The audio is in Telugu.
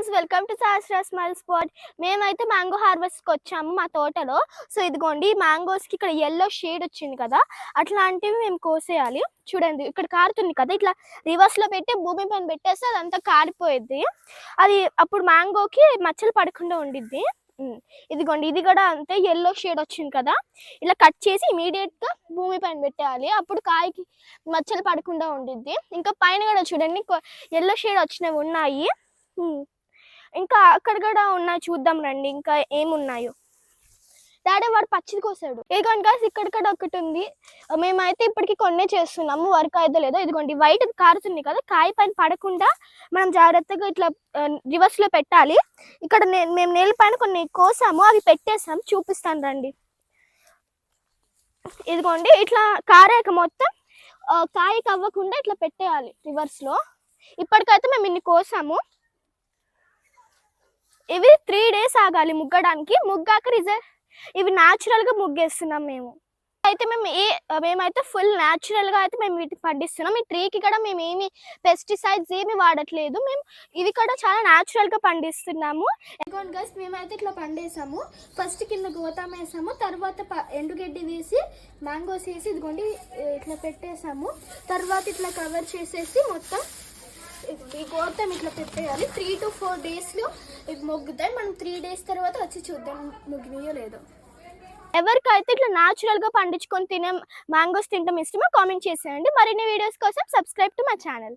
Friends, welcome to Sahasra smile spot. మేమైతే మ్యాంగో హార్వెస్ట్కి వచ్చాము మా తోటలో. సో ఇదిగోండి, మ్యాంగోస్కి ఇక్కడ ఎల్లో షేడ్ వచ్చింది కదా, అట్లాంటివి మేము కోసేయాలి. చూడండి, ఇక్కడ కారుతుంది కదా, ఇట్లా రివర్స్లో పెట్టి భూమి పైన పెట్టేస్తే అదంతా కారిపోయిద్ది. అది అప్పుడు మ్యాంగోకి మచ్చలు పడకుండా ఉండిద్ది. ఇదిగోండి, ఇది కూడా అంతే, ఎల్లో షేడ్ వచ్చింది కదా, ఇలా కట్ చేసి ఇమీడియట్గా భూమి పైన పెట్టేయాలి. అప్పుడు కాయకి మచ్చలు పడకుండా ఉండిద్ది. ఇంకా పైన కూడా చూడండి, ఎల్లో షేడ్ వచ్చినవి ఉన్నాయి. ఇంకా అక్కడ కూడా ఉన్నాయి, చూద్దాం రండి ఇంకా ఏమున్నాయో. డాడీ వాడు పచ్చిది కోసాడు. ఇదిగోండి గాయ్స్, ఇక్కడ ఒకటి ఉంది. మేమైతే ఇప్పటికి కొన్నే చేస్తున్నాము, వర్క్ అయితే లేదో. ఇదిగోండి, వైట్ కారుతుంది కదా, కాయ పైన పడకుండా మనం జాగ్రత్తగా ఇట్లా రివర్స్లో పెట్టాలి. ఇక్కడ మేము నేల పైన కొన్ని కోసాము, అవి పెట్టేసాం, చూపిస్తాను రండి. ఇదిగోండి, ఇట్లా కారాక మొత్తం కాయకి అవ్వకుండా ఇట్లా పెట్టేయాలి రివర్స్లో. ఇప్పటికైతే మేము ఇన్ని కోసాము. ఇవి 3 days ఆగాలి ముగ్గడానికి. ముగ్గాక ఇవి న్యాచురల్గా ముగ్గేస్తున్నాం మేము. అయితే మేమైతే ఫుల్ న్యాచురల్గా అయితే మేము వీటిని పండిస్తున్నాం. ఈ ట్రీకి కూడా మేము ఏమి పెస్టిసైడ్స్ ఏమి వాడట్లేదు. మేము ఇవి కూడా చాలా న్యాచురల్గా పండిస్తున్నాము. ఇదిగోండి గైస్, మేమైతే ఇట్లా పండేసాము. ఫస్ట్ కింద గోతాం వేసాము, తర్వాత ఎండుగడ్డి వేసి మ్యాంగోస్ వేసి ఇదిగోండి ఇట్లా పెట్టేసాము. తర్వాత ఇట్లా కవర్ చేసేసి మొత్తం ఈ గోతం ఇట్లా పెట్టేయాలి. 3 to 4 daysలో ఇవి మొగ్గుతాయి. మనం 3 days తర్వాత వచ్చి చూద్దాం మొగ్గినాయో లేదో. ఎవరికైతే ఇట్లా న్యాచురల్గా పండించుకొని తినే మ్యాంగోస్ తినడం ఇష్టమో కామెంట్ చేసేయండి. మరిన్ని వీడియోస్ కోసం సబ్స్క్రైబ్ టు మై ఛానల్.